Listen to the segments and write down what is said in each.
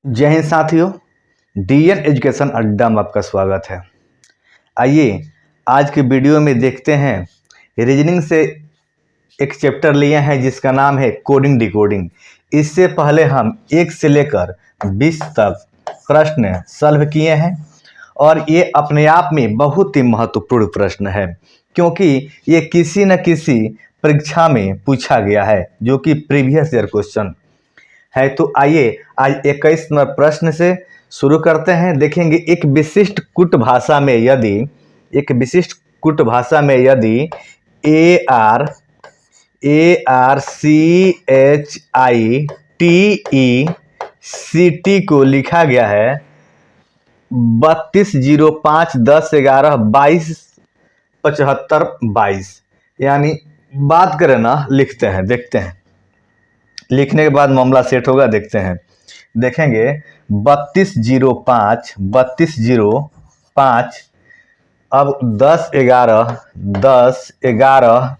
जय हिंद साथियों, DN education अड्डा में आपका स्वागत है। आइए आज के वीडियो में देखते हैं रीजनिंग से एक चैप्टर लिए हैं जिसका नाम है कोडिंग डिकोडिंग। इससे पहले हम 1 से लेकर 20 तक प्रश्न सॉल्व किए हैं और ये अपने आप में बहुत ही महत्वपूर्ण प्रश्न है क्योंकि ये किसी न किसी परीक्षा में पूछा गया है जो कि प्रीवियस ईयर क्वेश्चन है। तो आइए आज 21 नंबर प्रश्न से शुरू करते हैं। देखेंगे एक विशिष्ट कुट भाषा में यदि ARCHITECT को लिखा गया है 32051011227522, यानी बात करें ना, लिखते हैं, देखते हैं लिखने के बाद मामला सेट होगा। देखते हैं, देखेंगे 3205 अब 10 11 10 11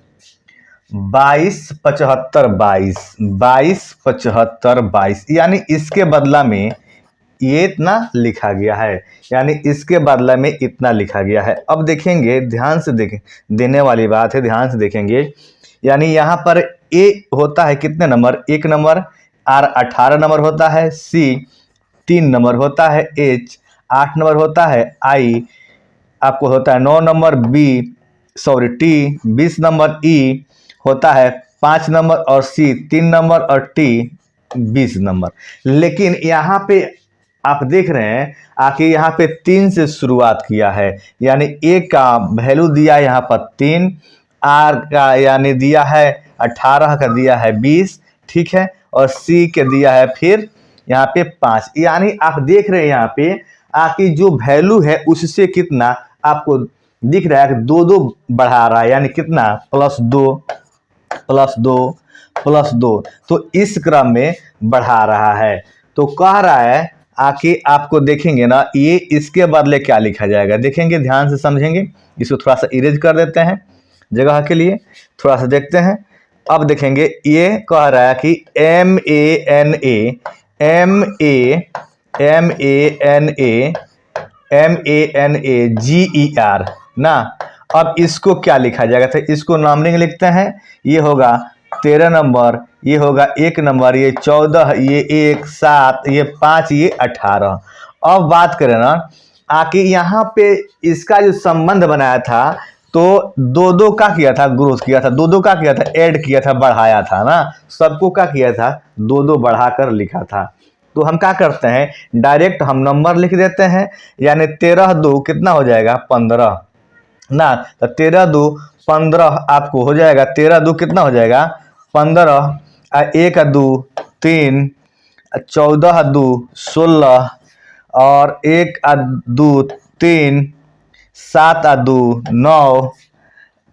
22 यानी इसके बदला में ये इतना लिखा गया है, यानी इसके बदला में इतना लिखा गया है। अब देखेंगे, ध्यान से देखें, देने वाली बात है, ध्यान से देखेंगे। यानी यहाँ पर ए होता है कितने नंबर, 1 नंबर, आर 18 नंबर होता है, सी 3 नंबर होता है, एच 8 नंबर होता है, आई आपको होता है 9 नंबर, टी 20 नंबर, ई होता है 5 नंबर और सी 3 नंबर और टी 20 नंबर। लेकिन यहाँ पे आप देख रहे हैं आखिर यहाँ पे 3 से शुरुआत किया है, यानी ए का वैल्यू दिया यहाँ पर 3, आर का यानी दिया है 18 का दिया है 20, ठीक है, और सी के दिया है फिर यहाँ पे 5। यानी आप देख रहे हैं यहाँ पे आखिर जो वैल्यू है उससे कितना आपको दिख रहा है, 2 बढ़ा रहा है, यानी कितना +2 तो इस क्रम में बढ़ा रहा है। तो कह रहा है आखिर आपको देखेंगे ना, ये इसके बदले क्या लिखा जाएगा, देखेंगे, ध्यान से समझेंगे। इसको थोड़ा सा इरेज कर देते हैं जगह के लिए, थोड़ा सा देखते हैं। अब देखेंगे, ये कह रहा है कि MANAGER ना। अब इसको क्या लिखा जाएगा, तो इसको नंबरिंग लिखते हैं। ये होगा 13 नंबर, ये होगा 1 नंबर, ये 14, ये 1 7, ये 5, ये 18। अब बात करें ना आखिर यहाँ पे इसका जो संबंध बनाया था तो 2 का किया था, ग्रोथ किया था, 2 का किया था, ऐड किया था, बढ़ाया था ना, सबको क्या किया था, 2 बढ़ाकर लिखा था। तो हम क्या करते हैं, डायरेक्ट हम नंबर लिख देते हैं, यानी 13 2 कितना हो जाएगा, 15 ना। तो 13 2 15 आपको हो जाएगा, 13 2 कितना हो जाएगा, 15, 1 2 3, 14 2 16 और 1 2 3, 7 2 9,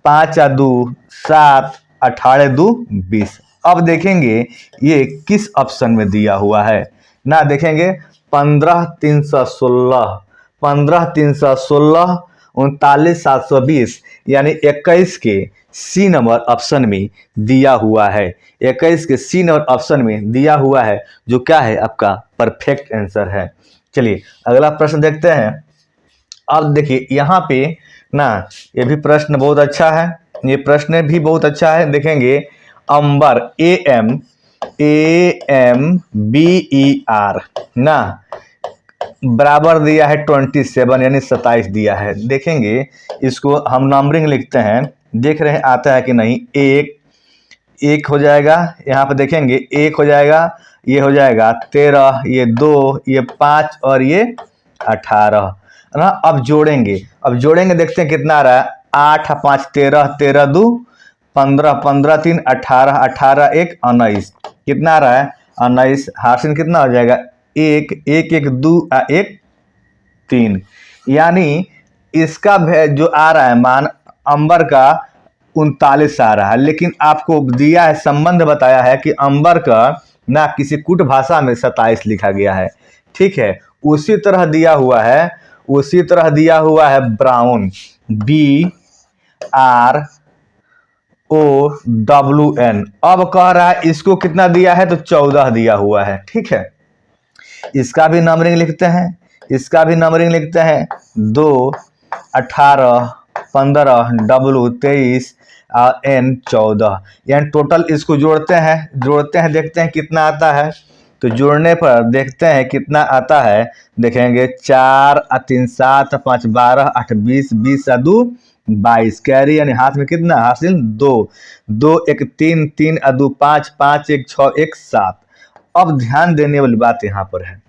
5 2 7, 18 2 20। अब देखेंगे ये किस ऑप्शन में दिया हुआ है ना, देखेंगे 15 316, 15 316, 39 720, यानी 21 के सी नंबर ऑप्शन में दिया हुआ है, 21 के सी नंबर ऑप्शन में दिया हुआ है, जो क्या है, आपका परफेक्ट आंसर है। चलिए अगला प्रश्न देखते हैं। अब देखिए यहाँ पे ना, ये भी प्रश्न बहुत अच्छा है, ये प्रश्न भी बहुत अच्छा है। देखेंगे अंबर AMBER ना बराबर दिया है 27, यानी 27 दिया है। देखेंगे इसको हम नंबरिंग लिखते हैं, देख रहे हैं आता है कि नहीं। 1 हो जाएगा, यहाँ पे देखेंगे 1 हो जाएगा, ये हो जाएगा 13, ये 2, ये 5 और ये 18 ना। अब जोड़ेंगे, देखते हैं कितना आ रहा है। 8 5 13, 13 2 15, 15 3 18, 18 1 19, कितना आ रहा है, 19। हासिल कितना हो जाएगा, 1 1 1 2 1 3, यानी इसका जो आ रहा है मान अंबर का 39 आ रहा है। लेकिन आपको दिया है, संबंध बताया है कि अंबर का ना किसी कुट भाषा में 27 लिखा गया है, ठीक है। उसी तरह दिया हुआ है ब्राउन, BROWN। अब कह रहा है इसको कितना दिया है, तो 14 दिया हुआ है, ठीक है। इसका भी नंबरिंग लिखते हैं, इसका भी नंबरिंग लिखते हैं 2, 18, 15, W 23 और N 14। यानी टोटल इसको जोड़ते हैं देखते हैं कितना आता है। तो जोड़ने पर देखते हैं कितना आता है, देखेंगे 4 और 3 7, 5 12, 8 20, 20 और 2 22, कैरी यानी हाथ में कितना, हासिल 2, 2 1 3, 3 और 2 5, 5 1 6, 1 7। अब ध्यान देने वाली बात यहाँ पर है,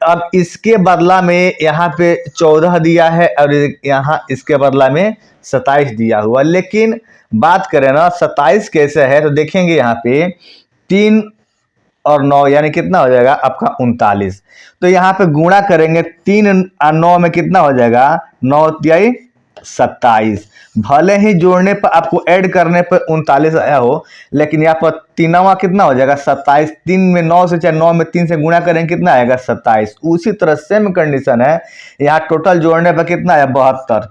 अब इसके बदला में यहाँ पे 14 दिया है और यहाँ इसके बदला में 27 दिया हुआ। लेकिन बात करें ना 27 कैसे है, तो देखेंगे यहाँ पे 3 और 9 यानी कितना हो जाएगा आपका 39। तो यहाँ पे गुणा करेंगे 3 और 9 में कितना हो जाएगा, 9 तिहाई 27। भले ही जोड़ने पर आपको ऐड करने पर 39 आया हो, लेकिन यहाँ पर तीनवा कितना हो जाएगा 27। 3 में 9 से, चाहे 9 में 3 से गुणा करेंगे कितना आएगा 27। उसी तरह सेम कंडीशन है, यहाँ टोटल जोड़ने पर कितना आया 72,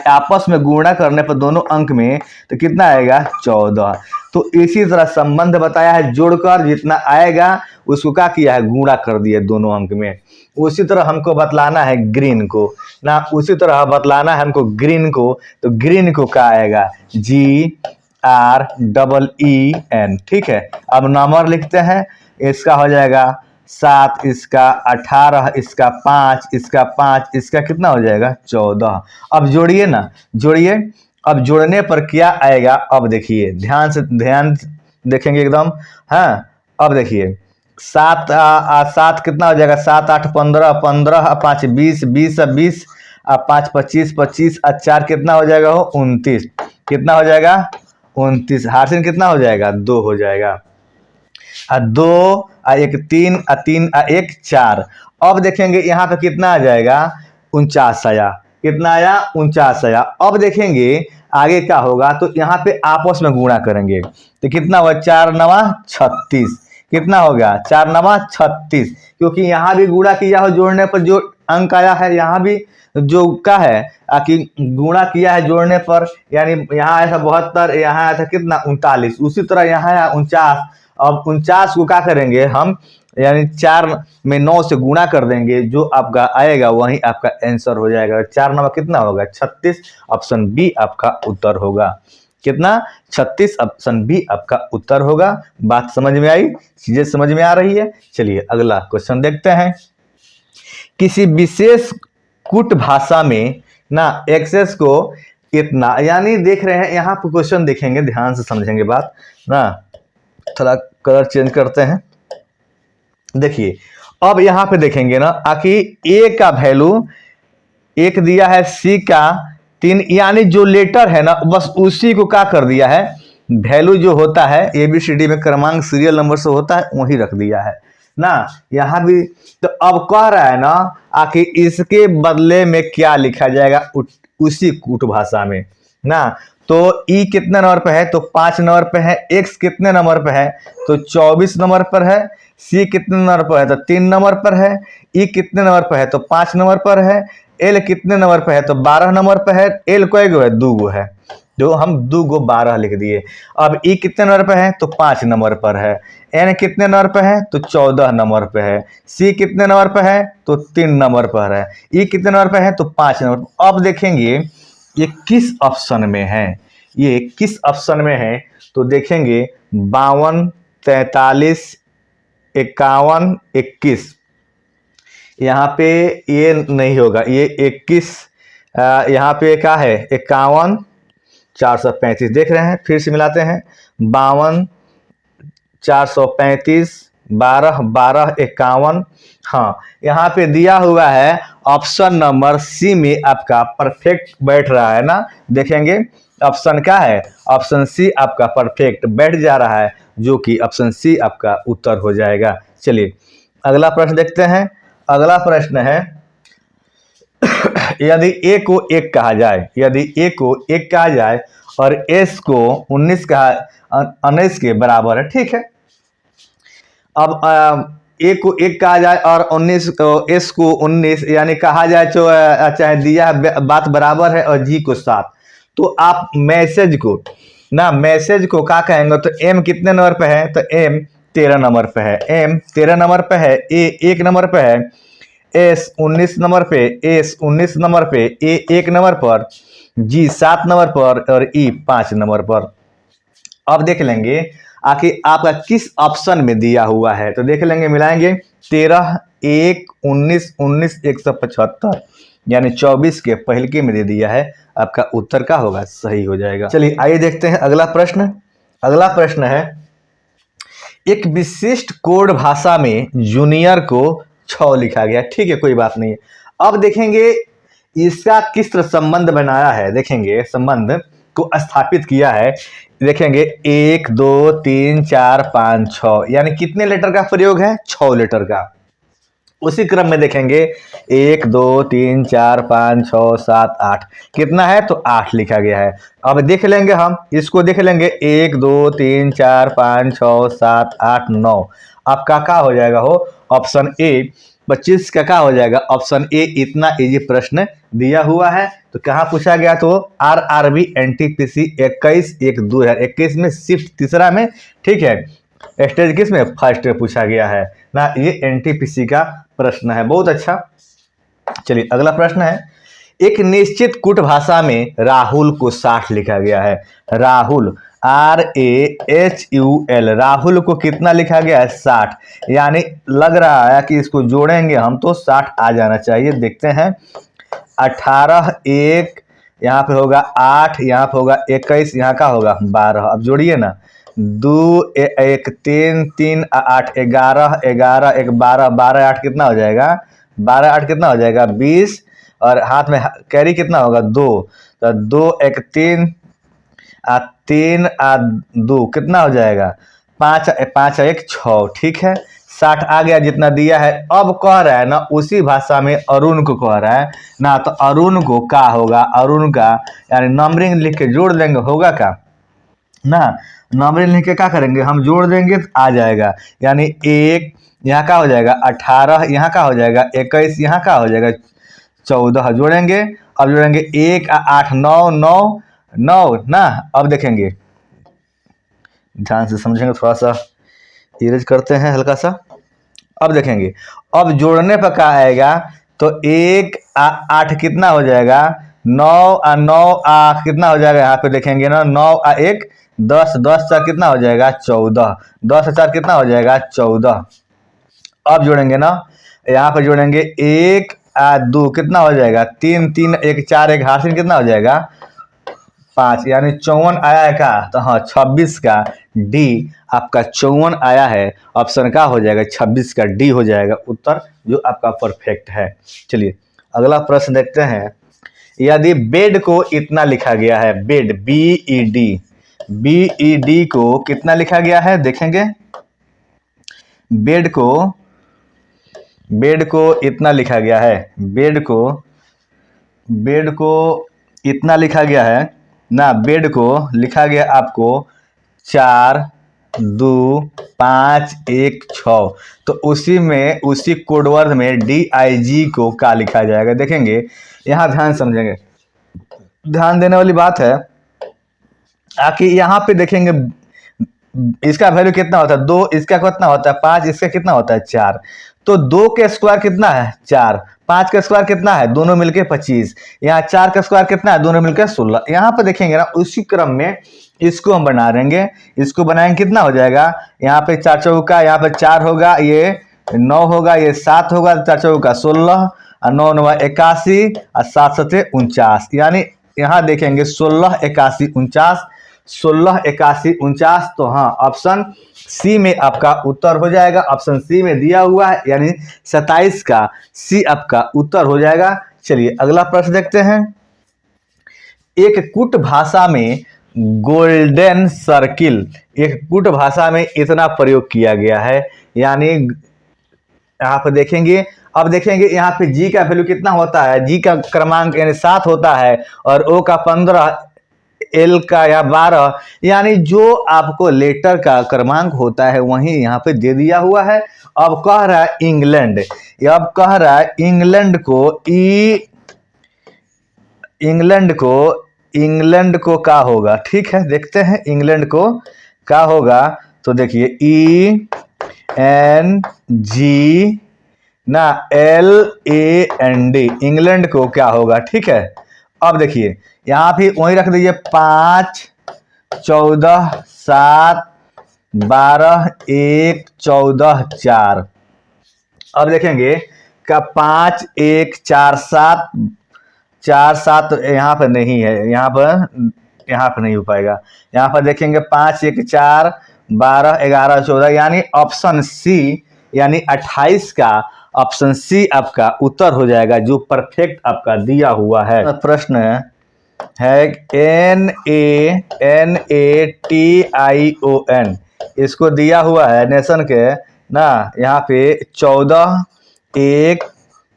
आपस में गुणा करने पर दोनों अंक में तो कितना आएगा 14। तो इसी तरह संबंध बताया है, जोड़कर जितना आएगा उसको क्या किया है, गुणा कर दिया दोनों अंक में। उसी तरह हमको बतलाना है ग्रीन को ना, उसी तरह बतलाना है हमको ग्रीन को। तो ग्रीन को क्या आएगा, GREEN, ठीक है। अब नंबर लिखते हैं, इसका हो जाएगा 7, इसका 18, इसका 5, इसका 5, इसका कितना हो जाएगा 14। अब जोड़िए ना, जोड़िए। अब जोड़ने पर क्या आएगा, अब देखिए ध्यान से, ध्यान देखेंगे एकदम। हाँ, अब देखिए 7 7 कितना हो जाएगा, 7 8 15, 15 5 20, 20 20 5 25, 25 और 4 कितना हो जाएगा, हो 29। कितना हो जाएगा 29। हासिल कितना हो जाएगा 2 हो जाएगा, 2 और 1 3 और 3 और 1 4। अब देखेंगे यहाँ पे कितना आ जाएगा 49 आया, कितना आया 49 आया। अब देखेंगे आगे क्या होगा, तो यहाँ पे आपस में गुणा करेंगे तो कितना होगा 4 9 36, कितना हो गया 4 9 36। क्योंकि यहाँ भी गुणा किया हो, जोड़ने पर जो अंक आया है यहाँ भी जो क्या है कि गुणा किया है जोड़ने पर, यानी यहाँ आया था 72, यहाँ आया था कितना 39। उसी तरह यहाँ आया 49। अब 49 को क्या करेंगे हम, यानी 4 में 9 से गुणा कर देंगे, जो आपका आएगा वही आपका आंसर हो जाएगा। 4 9 कितना होगा 36, ऑप्शन बी आपका उत्तर होगा। कितना 36, ऑप्शन बी आपका उत्तर होगा। बात समझ में आई, चीजें समझ में आ रही है। चलिए अगला क्वेश्चन देखते हैं। किसी विशेष कूट भाषा में ना एक्सेस को इतना, यानी देख रहे हैं यहाँ पर क्वेश्चन देखेंगे, ध्यान से समझेंगे बात ना। थोड़ा कलर चेंज करते हैं। देखिए अब यहाँ पे देखेंगे ना कि ए का वैल्यू 1 दिया है, सी का 3, यानी जो लेटर है ना बस उसी को क्या कर दिया है, वैल्यू जो होता है ABCD में क्रमांक सीरियल नंबर से होता है वही रख दिया है ना। यहाँ भी तो अब कह रहा है ना आखिर इसके बदले में क्या लिखा जाएगा उसी कूट भाषा में ना। तो ई कितने नंबर पे है, तो 5 नंबर पे है। एक्स कितने नंबर पे है, तो 24 नंबर पर है। सी कितने नंबर पर है, तो 3 नंबर पर है। ई कितने नंबर पर है, तो 5 नंबर पर है। एल कितने नंबर पे है, तो 12 नंबर पे है। एल कोई गो है, 2 गो है, जो हम 2 गो 12 लिख दिए। अब ई कितने नंबर पे है, तो 5 नंबर पर है। एन कितने नंबर पे है, तो 14 नंबर पे है। सी कितने नंबर पे है, तो 3 नंबर पर है। ई कितने नंबर पे है, तो 5 नंबर पर। अब देखेंगे ये किस ऑप्शन में है, ये किस ऑप्शन में है, तो देखेंगे 52 43 51 21। यहाँ पे ये नहीं होगा, ये 21। यहाँ पे क्या है 51 435। देख रहे हैं, फिर से मिलाते हैं 52 435 12 12 51। हाँ, यहाँ पे दिया हुआ है ऑप्शन नंबर सी में आपका परफेक्ट बैठ रहा है ना। देखेंगे ऑप्शन क्या है, ऑप्शन सी आपका परफेक्ट बैठ जा रहा है, जो कि ऑप्शन सी आपका उत्तर हो जाएगा। चलिए अगला प्रश्न देखते हैं। अगला प्रश्न है यदि ए को 1 कहा जाए, यदि ए को 1 कहा जाए और एस को 19 के बराबर है, ठीक है। अब ए को 1 कहा जाए और 19 एस को 19, यानी कहा जाए तो चाहे दिया बात बराबर है और जी को 7, तो आप मैसेज को ना, मैसेज को क्या कहेंगे, तो एम कितने नंबर पे है, तो एम 13 नंबर पे है, M 13 नंबर पे है, A 1 नंबर पे है, S 19 नंबर पे, S 19 नंबर पे, A 1 नंबर पर, G 7 नंबर पर और E 5 नंबर पर। अब देख लेंगे आखिर आपका किस ऑप्शन में दिया हुआ है, तो देख लेंगे, मिलाएंगे 13 1 19 19 175 यानी 24 के पहलके में दे दिया है, आपका उत्तर का होगा सही हो जाएगा। चलिए आइए देखते हैं अगला प्रश्न। अगला प्रश्न है, एक विशिष्ट कोड भाषा में जूनियर को 6 लिखा गया, ठीक है कोई बात नहीं है। अब देखेंगे इसका किस तरह संबंध बनाया है, देखेंगे संबंध को स्थापित किया है। देखेंगे 1 2 3 4 5 6 यानी कितने लेटर का प्रयोग है, 6 लेटर का। उसी क्रम में देखेंगे 1 2 3 4 5 6 7 8 कितना है, तो 8 लिखा गया है। अब देख लेंगे, हम इसको देख लेंगे 1 2 3 4 5 6 7 8 9। आपका क्या हो जाएगा, हो ऑप्शन ए 25 का क्या हो जाएगा, ऑप्शन ए। इतना इजी प्रश्न दिया हुआ है तो कहाँ पूछा गया, तो RRB NTPC 21 1 2021 में शिफ्ट तीसरा में, ठीक है। स्टेज किस में, फर्स्ट में पूछा गया है ना, ये NTPC का प्रश्न है, बहुत अच्छा। चलिए अगला प्रश्न है, एक निश्चित कूट भाषा में राहुल को 60 लिखा गया है। राहुल RAHUL राहुल को कितना लिखा गया है, 60। यानी लग रहा है कि इसको जोड़ेंगे हम तो 60 आ जाना चाहिए। देखते हैं 18 1 यहाँ पे होगा 8, यहाँ पे होगा 21, यहाँ का होगा 12। अब जोड़िए ना, 2 1 3 3 8 11 11 1 12 12 8 कितना हो जाएगा, 12 8 कितना हो जाएगा 20, और हाथ में कैरी कितना होगा 2, तो 2 1 3 3 2 कितना हो जाएगा 5 5 1 6, ठीक है 60 आ गया जितना दिया है। अब कह रहा है ना उसी भाषा में अरुण को कह रहा है ना, तो अरुण को क्या होगा, अरुण का यानी नंबरिंग लिख के जोड़ देंगे, होगा क्या ना, नंबरिंग लिख के क्या करेंगे हम, जोड़ देंगे तो आ जाएगा। यानी 1 यहाँ का हो जाएगा 18, यहाँ का हो जाएगा 21, यहाँ का हो जाएगा 14। जोड़ेंगे, अब जोड़ेंगे 1 8 9 9 9 ना। अब देखेंगे ध्यान से समझेंगे, थोड़ा सा इरेज करते हैं हल्का सा। अब देखेंगे, अब जोड़ने पर क्या आएगा, तो 1 8 कितना हो जाएगा 9 9 कितना हो जाएगा, यहाँ पे देखेंगे ना 9 1 10 10 4 कितना हो जाएगा 14, 10 4 कितना हो जाएगा 14। अब जोड़ेंगे ना, यहाँ पे जोड़ेंगे 1 2 कितना हो जाएगा 3 3 1 4 1 हासिल कितना हो जाएगा 5, यानी 54 आया है का, तो हाँ 26 का डी आपका 54 आया है, ऑप्शन का हो जाएगा 26 का डी हो जाएगा उत्तर, जो आपका परफेक्ट है। चलिए अगला प्रश्न देखते हैं, यदि बेड को इतना लिखा गया है, बेड BED को कितना लिखा गया है, देखेंगे बेड को इतना लिखा गया है, बेड को इतना लिखा गया है ना, बेड को लिखा गया आपको 4 2 5 1 6, तो उसी कोडवर्ड में DIG को क्या लिखा जाएगा, देखेंगे यहाँ ध्यान समझेंगे, ध्यान देने वाली बात है। आखिर यहाँ पे देखेंगे इसका वैल्यू कितना होता है 2, इसका कितना होता है 5, इसका कितना होता है 4, तो 2 के स्क्वायर कितना है 4, 5 का स्क्वायर कितना है दोनों मिलके 25, यहाँ 4 का स्क्वायर कितना है दोनों मिलकर 16। यहाँ पर देखेंगे ना उसी क्रम में इसको हम बना देंगे, इसको बनाएंगे कितना हो जाएगा, यहाँ पे 4 चौका, यहाँ पे 4 होगा, ये 9 होगा, ये 7 होगा, 4 चौका 16 और 9 9 81 और 7 7 49, यानी यहाँ देखेंगे 16 81 49 16 81 49, तो हाँ ऑप्शन सी में आपका उत्तर हो जाएगा। ऑप्शन सी में दिया हुआ है यानी 27 का सी आपका उत्तर हो जाएगा। चलिए अगला प्रश्न देखते हैं, एक कुट भाषा में गोल्डन सर्किल, एक कुट भाषा में इतना प्रयोग किया गया है, यानी यहाँ पर देखेंगे, अब देखेंगे यहाँ पे जी का वैल्यू कितना होता है, जी का क्रमांक यानी 7 होता है और ओ का 15, एल का या 12, यानी जो आपको लेटर का क्रमांक होता है वही यहाँ पे दे दिया हुआ है। अब कह रहा है इंग्लैंड, अब कह रहा है इंग्लैंड को क्या होगा, ठीक है देखते हैं इंग्लैंड को क्या होगा। तो देखिए NG ना LAND, इंग्लैंड को क्या होगा, ठीक है। अब देखिए यहाँ भी वही रख दीजिए 5 14 7 12 1 14 4। अब देखेंगे का 5 1 4 7 4 7 यहाँ पर नहीं है, यहाँ पर नहीं हो पाएगा। यहाँ पर देखेंगे 5 1 4 12 11 14, यानी ऑप्शन सी यानी 28 का ऑप्शन सी आपका उत्तर हो जाएगा, जो परफेक्ट आपका दिया हुआ है। प्रश्न है NATION, इसको दिया हुआ है नेशन के ना, यहाँ पे 14 1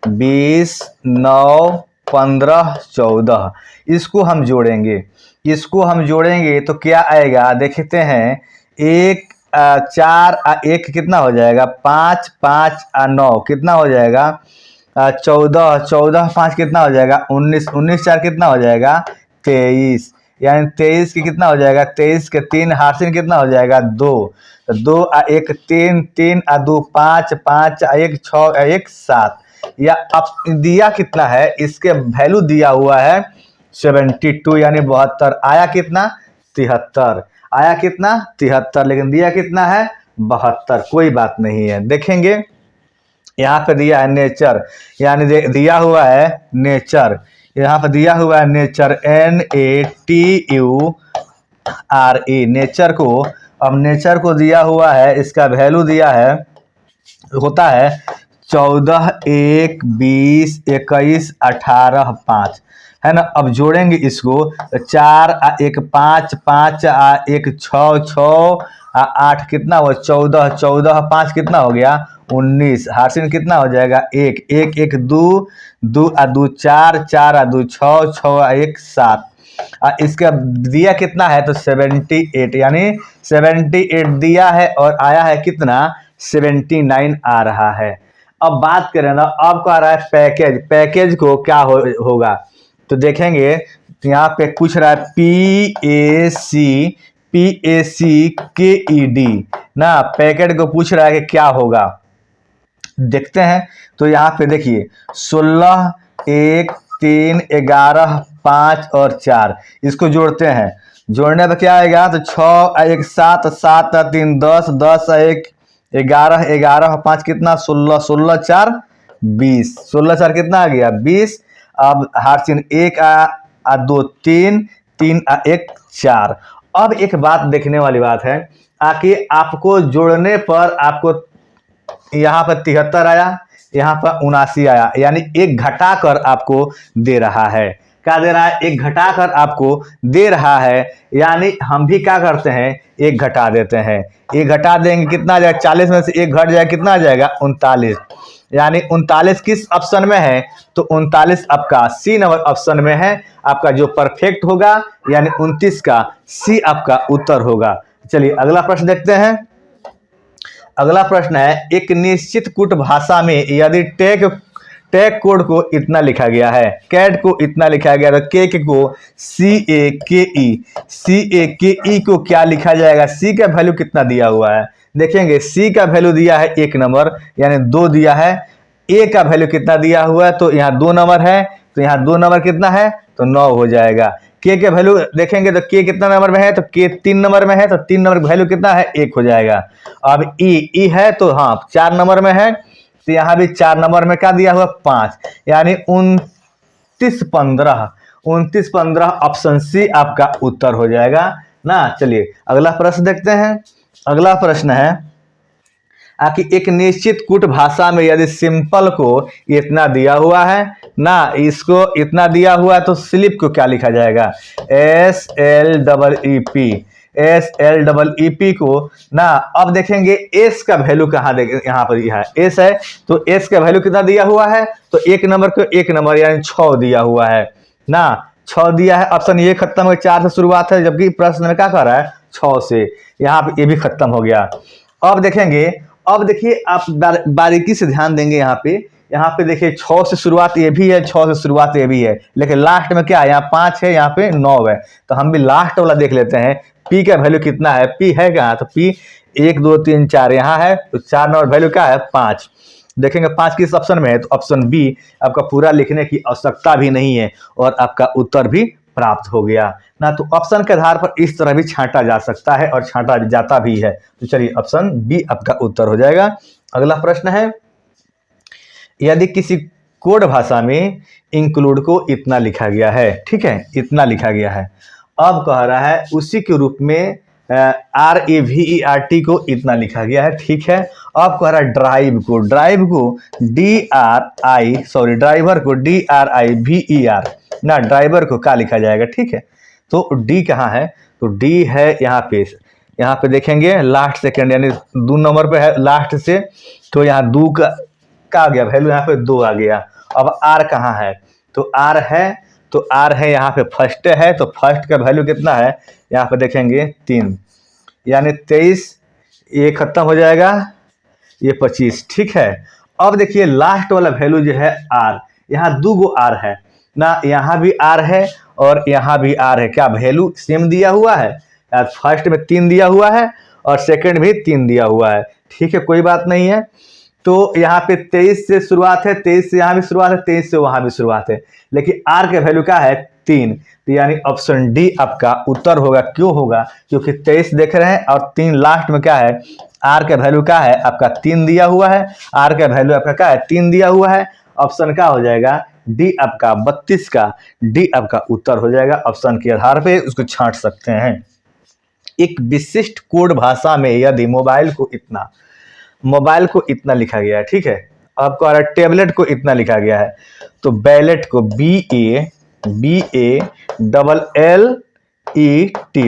20 9 15 14, इसको हम जोड़ेंगे तो क्या आएगा देखते हैं। 1 4 1 कितना हो जाएगा, 5 5 9 कितना हो जाएगा, 14 14 5 कितना हो जाएगा, 19 19 4 कितना हो जाएगा, 23, यानी 23 की कितना हो जाएगा, 23 के 3 हार्सिन कितना हो जाएगा, 2, तो 2 1 3 3 2 5 5 1 6 1 7, या अब दिया कितना है, इसके वैल्यू दिया हुआ है 72, यानी 72, आया कितना 73, आया कितना 73, लेकिन दिया कितना है 72, कोई बात नहीं है। देखेंगे यहाँ पे दिया है नेचर, यानी दिया हुआ है नेचर, यहाँ पे दिया हुआ है नेचर NATURE, नेचर को, अब नेचर को दिया हुआ है, इसका वैल्यू दिया है होता है 14 1 20 21 18 5, है ना। अब जोड़ेंगे इसको 4 1 5 5 1 6 6 8 कितना हुआ 14 14 5 कितना हो गया 19, हार्सिन कितना हो जाएगा 1 1 1 2 2 2 4 4 2 6 6 1 7, इसका दिया कितना है तो 78, यानी 78 दिया है और आया है कितना 79 आ रहा है। अब बात करें ना, अब आ रहा है पैकेज को क्या होगा, तो देखेंगे यहाँ पे पूछ रहा है PACKED ना, पैकेट को पूछ रहा है कि क्या होगा, देखते हैं। तो यहाँ पे देखिए 16 1 3 11 5 और 4, इसको जोड़ते हैं, जोड़ने पे क्या आएगा तो 6 1 7 7 3 10 10 1 11 11 5 कितना 16 16 4 20, 16 4 कितना आ गया 20। अब हार्सिन 1 2 3 3 1 4। अब एक बात देखने वाली बात है कि आपको जोड़ने पर आपको यहाँ पर 73 आया, यहाँ पर 79 आया, यानी एक घटाकर आपको दे रहा है, क्या दे रहा है, एक घटाकर आपको दे रहा है, यानी हम भी क्या करते हैं एक घटा देते हैं, एक घटा देंगे कितना आ जाएगा 40 में से एक घट जाएगा कितना आ जाएगा 39, यानी 39 किस ऑप्शन में है तो 39 आपका सी नंबर ऑप्शन में है, आपका जो परफेक्ट होगा यानी 29 का सी आपका उत्तर होगा। चलिए अगला प्रश्न देखते हैं। अगला प्रश्न है एक निश्चित कूट भाषा में यदि टैग कोड को इतना लिखा गया है, कैट को इतना लिखा गया, तो केक को CAKE को क्या लिखा जाएगा, सी का वैल्यू कितना दिया हुआ है, देखेंगे सी का वैल्यू दिया है 1 नंबर यानी 2 दिया है, ए का वैल्यू कितना दिया हुआ है तो यहाँ 2 नंबर है, तो यहाँ 2 नंबर कितना है तो 9 हो जाएगा। के वैल्यू देखेंगे तो के कितना नंबर में है तो के 3 नंबर में है, तो 3 नंबर वैल्यू कितना है 1 हो जाएगा। अब ई है तो हाँ 4 नंबर में है, तो यहाँ भी 4 नंबर में क्या दिया हुआ 5, यानी 29 15 ऑप्शन सी आपका उत्तर हो जाएगा ना। चलिए अगला प्रश्न देखते हैं। अगला प्रश्न है कि एक निश्चित कूट भाषा में यदि सिंपल को इतना दिया हुआ है ना, इसको इतना दिया हुआ है तो स्लिप को क्या लिखा जाएगा, SLEP को ना। अब देखेंगे एस का वैल्यू कहाँ देखें, यहाँ पर यह एस है तो एस का वैल्यू कितना दिया हुआ है तो 1 नंबर को 1 नंबर यानी 6 दिया हुआ है ना, 6 दिया है। ऑप्शन ये खत्म हो, 4 से शुरुआत है, जबकि प्रश्न में क्या कर रहा है 6 से, यहाँ पे ये भी खत्म हो गया। अब देखेंगे, अब देखिए आप बारीकी से ध्यान देंगे, यहाँ पे देखिए 6 से शुरुआत ये भी है, 6 से शुरुआत ये भी है, लेकिन लास्ट में क्या है, यहाँ 5 है, यहाँ पे 9 है, तो हम भी लास्ट वाला देख लेते हैं। पी का वैल्यू कितना है, पी है कहाँ तो पी 1 2 3 4 यहाँ है, तो 4 नंबर वैल्यू क्या है 5। देखेंगे 5 किस ऑप्शन में है, तो ऑप्शन बी आपका पूरा लिखने की आवश्यकता भी नहीं है और आपका उत्तर भी प्राप्त हो गया ना। तो ऑप्शन के आधार पर इस तरह भी छांटा जा सकता है और छांटा जाता भी है। तो चलिए ऑप्शन बी आपका उत्तर हो जाएगा। अगला प्रश्न है, यदि किसी कोड भाषा में इंक्लूड को इतना लिखा गया है, ठीक है, इतना लिखा गया है। अब कह रहा है उसी के रूप में RAVERT को इतना लिखा गया है, ठीक है। अब कह रहा है ड्राइवर को DRIVER ना, ड्राइवर को क्या लिखा जाएगा, ठीक है। तो डी कहाँ है, तो डी है यहाँ पे देखेंगे लास्ट सेकंड यानी 2 नंबर पे है लास्ट से, तो यहाँ 2 का आ गया वैल्यू, यहाँ पे 2 आ गया। अब आर कहाँ है, तो आर है यहाँ पे फर्स्ट है, तो फर्स्ट का वैल्यू कितना है, यहाँ पे देखेंगे 3 यानी 23, ये खत्म हो जाएगा, ये 25, ठीक है। अब देखिए लास्ट वाला वैल्यू जो है आर, यहाँ 2 गो आर है ना, यहाँ भी आर है और यहाँ भी आर है। क्या वैल्यू सेम दिया हुआ है, फर्स्ट में 3 दिया हुआ है और सेकंड भी 3 दिया हुआ है, ठीक है, कोई बात नहीं है। तो यहाँ पे 23 से शुरुआत है, 23 से यहाँ भी शुरुआत है, 23 से वहाँ भी शुरुआत है, लेकिन आर के वैल्यू क्या है 3, तो यानी ऑप्शन डी आपका उत्तर होगा। क्यों होगा, क्योंकि 23 देख रहे हैं और 3 लास्ट में क्या है, आर का वैल्यू क्या है आपका 3 दिया हुआ है, आर का वैल्यू आपका क्या है 3 दिया हुआ है। ऑप्शन क्या हो जाएगा, डी आपका 32 का डी आपका उत्तर हो जाएगा। ऑप्शन के आधार पे उसको छांट सकते हैं। एक विशिष्ट कोड भाषा में यदि मोबाइल को इतना लिखा गया है, ठीक है। आपको आ रहा है टेबलेट को इतना लिखा गया है, तो बैलेट को BALLET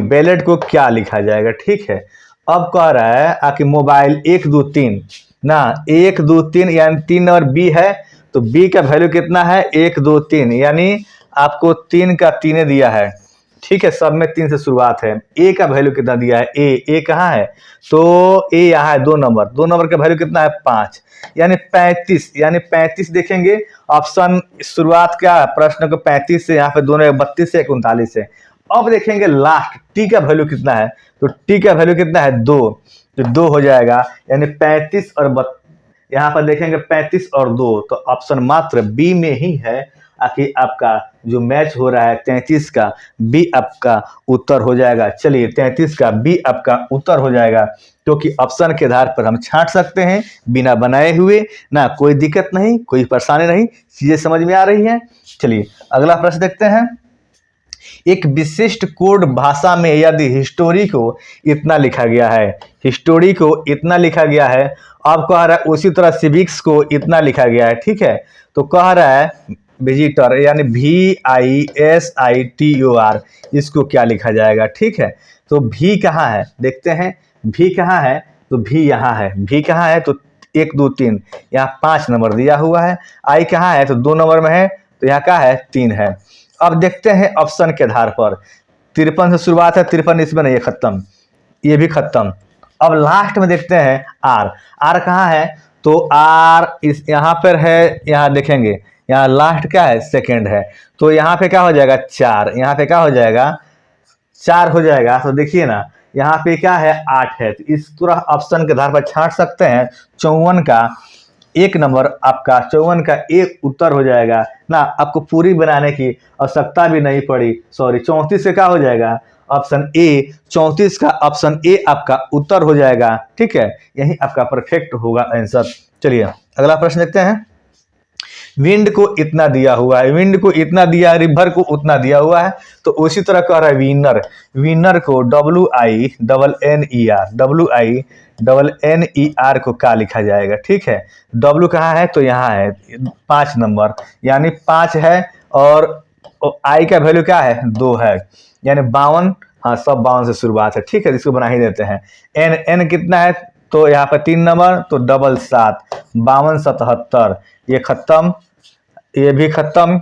बैलेट को क्या लिखा जाएगा, ठीक है। अब कह रहा है आकि मोबाइल 1 2 3 ना, 1 2 3 यानी 3 नंबर बी है, तो बी का वैल्यू कितना है 1 2 3 यानी आपको 3 का 3 दिया है, ठीक है, सब में 3 से शुरुआत है। ए का वैल्यू कितना दिया है, ए कहाँ है, तो ए यहाँ है 2 नंबर का वैल्यू कितना है 5 यानी 35 देखेंगे ऑप्शन शुरुआत क्या है प्रश्न को 35 से, यहाँ पे दोनों 32 से 39 से। अब देखेंगे लास्ट टी का वैल्यू कितना है, तो टी का वैल्यू कितना है 2, तो 2 हो जाएगा यानी 35 और यहाँ पर देखेंगे 35 और 2, तो ऑप्शन मात्र बी में ही है कि आपका जो मैच हो रहा है 33 का बी आपका उत्तर हो जाएगा। चलिए 33 का बी आपका उत्तर हो जाएगा, क्योंकि ऑप्शन के आधार पर हम छांट सकते हैं बिना बनाए हुए ना, कोई दिक्कत नहीं, कोई परेशानी नहीं, चीजें समझ में आ रही हैं। चलिए अगला प्रश्न देखते हैं। एक विशिष्ट कोड भाषा में यदि हिस्टोरी को इतना लिखा गया है, अब कह रहा है उसी तरह सिविक्स को इतना लिखा गया है, ठीक है। तो कह रहा है विजिटर यानी VISITOR इसको क्या लिखा जाएगा, ठीक है। तो भी कहाँ है देखते हैं, भी कहाँ है, तो भी यहाँ है, भी कहाँ है, तो 1 2 3 यहाँ 5 नंबर दिया हुआ है। आई कहाँ है, तो 2 नंबर में है, तो यहाँ क्या है 3 है। अब देखते हैं ऑप्शन के आधार पर 53 से शुरुआत है, 53 इसमें नहीं, खत्म, ये भी खत्म। अब लास्ट में देखते हैं आर कहाँ है, तो आर इस यहाँ पर है, यहाँ देखेंगे यहाँ लास्ट क्या है सेकंड है, तो यहाँ पे क्या हो जाएगा 4, यहाँ पे क्या हो जाएगा 4 हो जाएगा। तो देखिए ना यहाँ पे क्या है 8 है, तो इस पूरा ऑप्शन के आधार पर छांट सकते हैं। 54 का 1 नंबर आपका 54 का एक उत्तर हो जाएगा ना, आपको पूरी बनाने की आवश्यकता भी नहीं पड़ी। सॉरी 34 से क्या हो जाएगा ऑप्शन ए, 34 का ऑप्शन ए आपका उत्तर हो जाएगा, ठीक है, यही आपका परफेक्ट होगा आंसर। चलिए अगला प्रश्न देखते हैं। विंड को इतना दिया हुआ है, विंड को इतना दिया, रिवर को उतना दिया हुआ है, तो उसी तरह कह रहा है विनर को WINNER को क्या लिखा जाएगा, ठीक है। W कहाँ है, तो यहाँ है 5 नंबर यानी 5 है, और आई का वैल्यू क्या है 2 है यानी 52, हाँ सब 52 से शुरुआत है, ठीक है, इसको बना ही देते हैं। एन कितना है, तो यहाँ पर 3 नंबर, तो 7 7 52 77, ये खत्म, ये भी खत्म,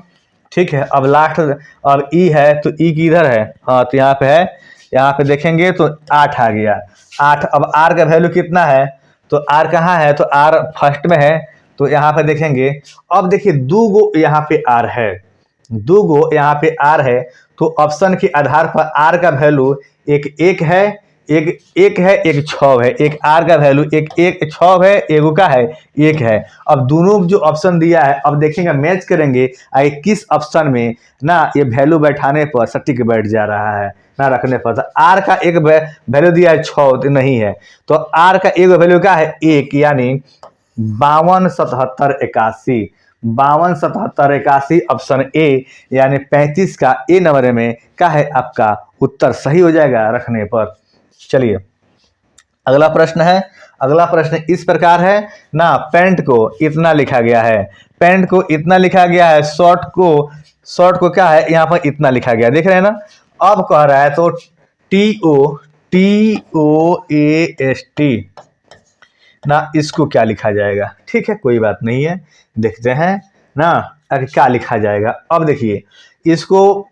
ठीक है। अब लास्ट और ई है, तो ई किधर है, हाँ तो यहाँ पे है, यहाँ पे देखेंगे तो 8 आ गया 8। अब आर का वैल्यू कितना है, तो आर कहाँ है, तो आर फर्स्ट में है, तो यहाँ पे देखेंगे। अब देखिए 2 गो यहाँ पे आर है, 2 गो यहाँ पे आर है, तो ऑप्शन के आधार पर आर का वैल्यू एक है, एक एक है, एक 6 है, एक आर का वैल्यू एक 6 है, एगो का है 1 है। अब दोनों जो ऑप्शन दिया है अब देखेंगे, मैच करेंगे आगे किस ऑप्शन में ना ये वैल्यू बैठाने पर सटीक बैठ जा रहा है ना रखने पर। तो आर का एक वैल्यू दिया है 6 तो नहीं है, तो आर का एक वैल्यू क्या है 1, यानी 52 77 81, 52 77 81 ऑप्शन ए यानी 35 का ए नंबर में क्या है आपका उत्तर सही हो जाएगा रखने पर। चलिए अगला प्रश्न है। अगला प्रश्न इस प्रकार है ना, पैंट को इतना लिखा गया है, पैंट को इतना लिखा गया है, शॉर्ट को क्या है यहाँ पर इतना लिखा गया, देख रहे हैं ना। अब कह रहा है तो TOAST ना, इसको क्या लिखा जाएगा। ठीक है कोई बात नहीं है, देखते हैं ना क्या लिखा जाएगा। अब देखिए इसको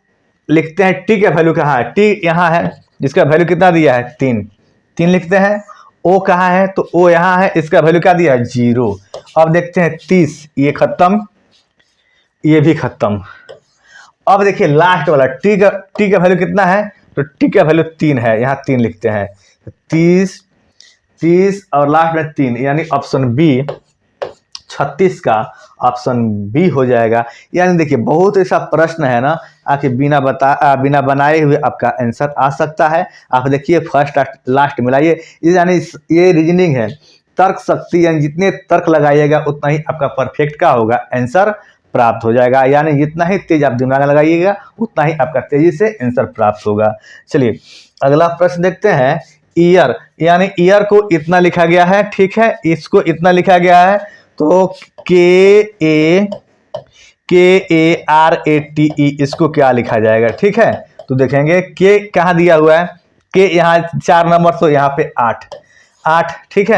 लिखते हैं, टी का वैल्यू कहाँ है, टी यहाँ है, जिसका वैल्यू कितना दिया है 3 लिखते हैं। ओ कहाँ है, तो ओ यहाँ है, इसका वैल्यू क्या दिया है 0। अब देखते हैं 30, ये खत्म, ये भी खत्म। अब देखिए लास्ट वाला टी का वैल्यू कितना है, तो टी का वैल्यू 3 है, यहाँ 3 लिखते हैं। 30 और लास्ट में 3 यानी ऑप्शन बी 36 का ऑप्शन बी हो जाएगा। यानी देखिए बहुत ऐसा प्रश्न है ना आके बिना बनाए हुए आपका आंसर आ सकता है। आप देखिए फर्स्ट लास्ट मिलाइए, यानी ये रीजनिंग है, तर्क शक्ति, यानी जितने तर्क लगाइएगा उतना ही आपका परफेक्ट का होगा आंसर प्राप्त हो जाएगा। यानी जितना ही तेज आप दिमाग लगाइएगा उतना ही आपका तेजी से आंसर प्राप्त होगा। चलिए अगला प्रश्न देखते हैं। ईयर, यानी ईयर को इतना लिखा गया है, ठीक है, इसको इतना लिखा गया है, तो KARATE इसको क्या लिखा जाएगा। ठीक है तो देखेंगे के कहाँ दिया हुआ है, के यहाँ 4 नंबर, तो यहाँ पे 8। ठीक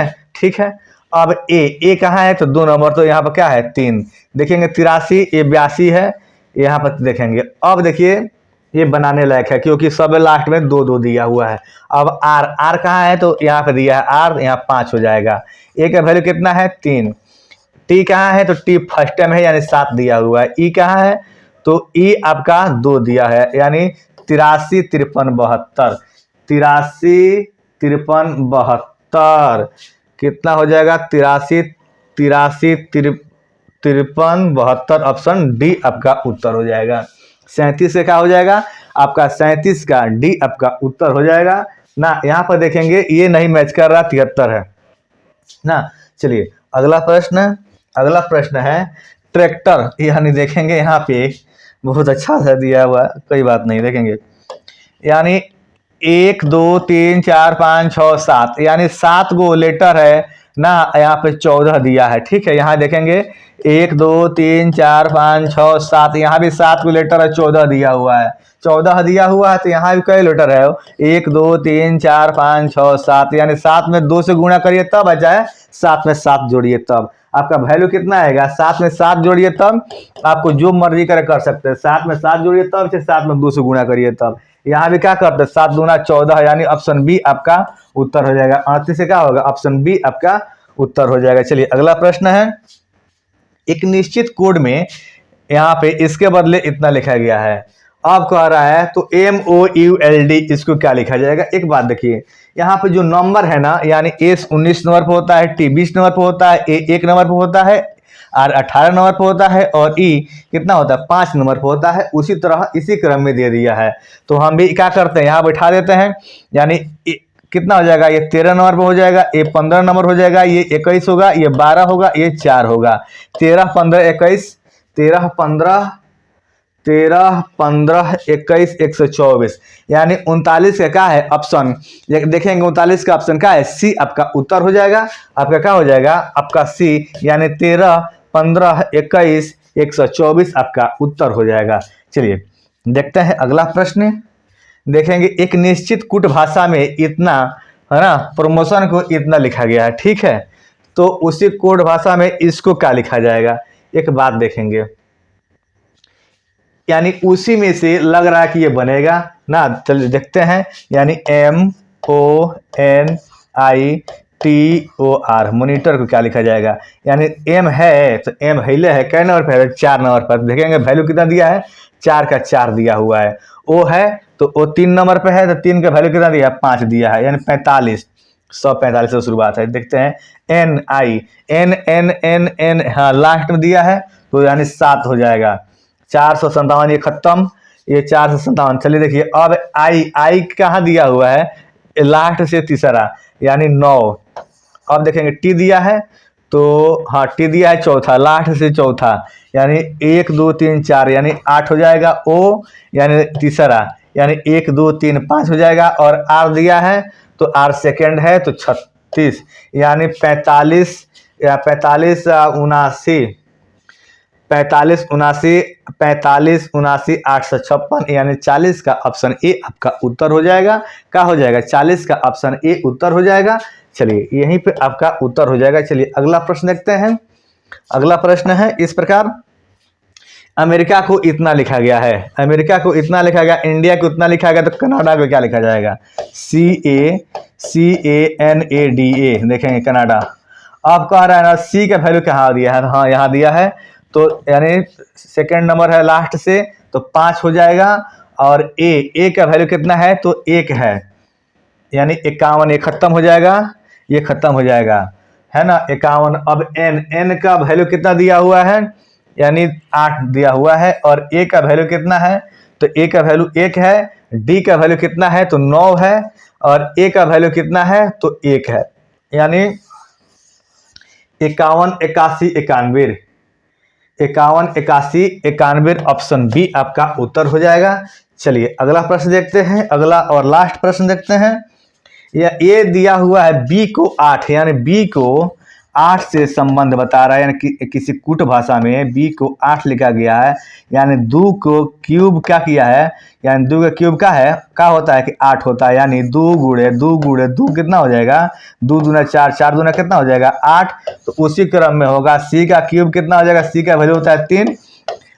है। अब ए कहाँ है, तो 2 नंबर, तो यहाँ पर क्या है 3। देखेंगे 83, ये 82 है, यहाँ पर देखेंगे। अब देखिए ये बनाने लायक है क्योंकि सब लास्ट में 2 दिया हुआ है। अब आर कहाँ है, तो यहाँ पे दिया है आर, यहाँ 5 हो जाएगा। ए का वैल्यू कितना है 3। टी कहाँ है, तो टी फर्स्ट टाइम है यानी 7 दिया हुआ है। ई कहाँ है, तो ई आपका 2 दिया है, यानी 83 53 72, 83 53 72 कितना हो जाएगा 83 53 72, ऑप्शन डी आपका उत्तर हो जाएगा। 37 से क्या हो जाएगा आपका 37 का डी आपका उत्तर हो जाएगा ना। यहाँ पर देखेंगे ये नहीं मैच कर रहा, 73 है ना। चलिए अगला प्रश्न है ट्रैक्टर, यानी देखेंगे यहाँ पे बहुत अच्छा सा दिया हुआ, कोई बात नहीं, देखेंगे यानी 1 2 3 4 5 6 7 यानी 7 गो लेटर है ना, यहाँ पे 14 दिया है। ठीक है यहाँ देखेंगे 1 2 3 4 5 6 7, यहाँ भी 7 को लेटर है, 14 दिया हुआ है। 14 दिया हुआ है तो यहाँ भी कई लेटर है, 1 2 3 4 5 6 7, यानी 7 में 2 से गुणा करिए तब आ जाए, 7 में 7 जोड़िए तब आपका वैल्यू कितना आएगा। 7 में 7 जोड़िए तब, आपको जो मर्जी कर सकते हैं। 7 में 7 जोड़िए तब, 7 में 2 से गुणा करिए तब। यहाँ भी क्या करते हैं 7 दूना 14, यानी ऑप्शन बी आपका उत्तर हो जाएगा। 38 से क्या होगा, ऑप्शन बी आपका उत्तर हो जाएगा। चलिए अगला प्रश्न है। एक निश्चित कोड में यहाँ पे इसके बदले इतना लिखा गया है, अब कह रहा है तो MOULD इसको क्या लिखा जाएगा। एक बात देखिए यहाँ पे जो नंबर है ना, यानी S 19 नंबर पे होता है, T 20 नंबर पे होता है, A 1 नंबर पे होता है, R 18 नंबर पे होता है और E कितना होता है 5 नंबर पे होता है। उसी तरह इसी क्रम में दे दिया है, तो हम भी क्या करते हैं यहाँ बैठा देते हैं, यानी कितना हो जाएगा, ये 13 नंबर पे हो जाएगा, ये 15 नंबर हो जाएगा, ये 21 होगा, ये 12 होगा, ये 4 होगा। 13 15 21 13 15 21 124, यानी 39 का क्या है ऑप्शन, देखेंगे 39 का ऑप्शन क्या है सी आपका उत्तर हो जाएगा। आपका क्या हो जाएगा आपका सी, यानी 13 15 21 124 आपका उत्तर हो जाएगा। चलिए देखते हैं अगला प्रश्न। देखेंगे एक निश्चित कूट भाषा में इतना है ना, प्रमोशन को इतना लिखा गया है। ठीक है तो उसी कोड भाषा में इसको क्या लिखा जाएगा। एक बात देखेंगे, यानी उसी में से लग रहा है कि ये बनेगा ना। चलिए देखते हैं, यानी MONITOR मॉनिटर को क्या लिखा जाएगा। यानी एम है तो एम हिले है, कै नंबर पर है 4 नंबर पर। देखेंगे वैल्यू कितना दिया है 4 का 4 दिया हुआ है। ओ है तो वो 3 नंबर पे है, तो 3 का वैल्यू कितना दिया है? 5 दिया है, यानी 45। 145 से शुरुआत है। देखते हैं एन आई, एन एन एन एन, हाँ लास्ट में दिया है, तो यानी 7 हो जाएगा। 457 ये खत्म, ये 457। चलिए देखिए अब आई, आई कहाँ दिया हुआ है? लास्ट से तीसरा, यानी 9। अब देखेंगे टी दिया है, तो हाँ टी दिया है चौथा, लास्ट से चौथा, यानी 1 2 3 4, यानी 8 हो जाएगा। ओ यानी तीसरा, यानी 1 2 3 5 हो जाएगा। और आर दिया है, तो आर सेकेंड है, तो 36, यानी 45 या 45 79, 45 79, 45 79 856, यानी 40 का ऑप्शन ए आपका उत्तर हो जाएगा। क्या हो जाएगा? 40 का ऑप्शन ए उत्तर हो जाएगा। चलिए यहीं पे आपका उत्तर हो जाएगा। चलिए अगला प्रश्न देखते हैं। अगला प्रश्न है इस प्रकार, अमेरिका को इतना लिखा गया है, अमेरिका को इतना लिखा गया, इंडिया को इतना लिखा गया, तो कनाडा को क्या लिखा जाएगा? CANADA। देखेंगे कनाडा। अब कह रहा है ना सी का वैल्यू कहाँ दिया है? हाँ यहाँ दिया है, तो यानी सेकेंड नंबर है लास्ट से, तो 5 हो जाएगा। और ए का वैल्यू कितना है? तो 1 है, यानी 51। ये खत्म हो जाएगा, ये खत्म हो जाएगा, है ना 51। अब एन का वैल्यू कितना दिया हुआ है? यानी 8 दिया हुआ है। और ए का वैल्यू कितना है? तो ए का वैल्यू 1 है। डी का वैल्यू कितना है? तो 9 है। और ए का वैल्यू कितना है? तो 1 है, यानी 51 81 91, 51 81 91, ऑप्शन बी आपका उत्तर हो जाएगा। चलिए अगला प्रश्न देखते हैं, अगला और लास्ट प्रश्न देखते हैं। या ये दिया हुआ है बी को 8, यानी बी को 8 से संबंध बता रहा है, यानी किसी कूट भाषा में बी को 8 लिखा गया है, यानी 2 को क्यूब क्या किया है? यानी 2 का क्यूब क्या है? क्या होता है कि 8 होता है, यानी 2 गुणे 2 गुणे 2 कितना हो जाएगा? 2 दूना 4, 4 दूना कितना हो जाएगा? 8। तो उसी क्रम में होगा सी का क्यूब कितना हो जाएगा? सी का वैल्यू होता है 3।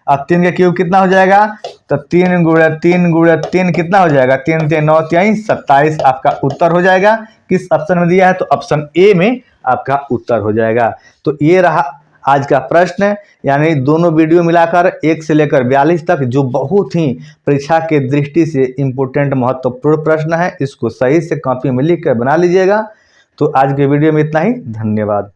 अब 3 का क्यूब कितना हो जाएगा? तो 3 गुणे 3 गुणे 3 कितना हो जाएगा? 3 3 9 3 27 आपका उत्तर हो जाएगा। किस ऑप्शन में दिया है? तो ऑप्शन ए में आपका उत्तर हो जाएगा। तो ये रहा आज का प्रश्न, यानी दोनों वीडियो मिलाकर 1 से लेकर 42 तक, जो बहुत ही परीक्षा के दृष्टि से इम्पोर्टेंट महत्वपूर्ण प्रश्न है। इसको सही से कॉपी में लिख कर बना लीजिएगा। तो आज के वीडियो में इतना ही, धन्यवाद।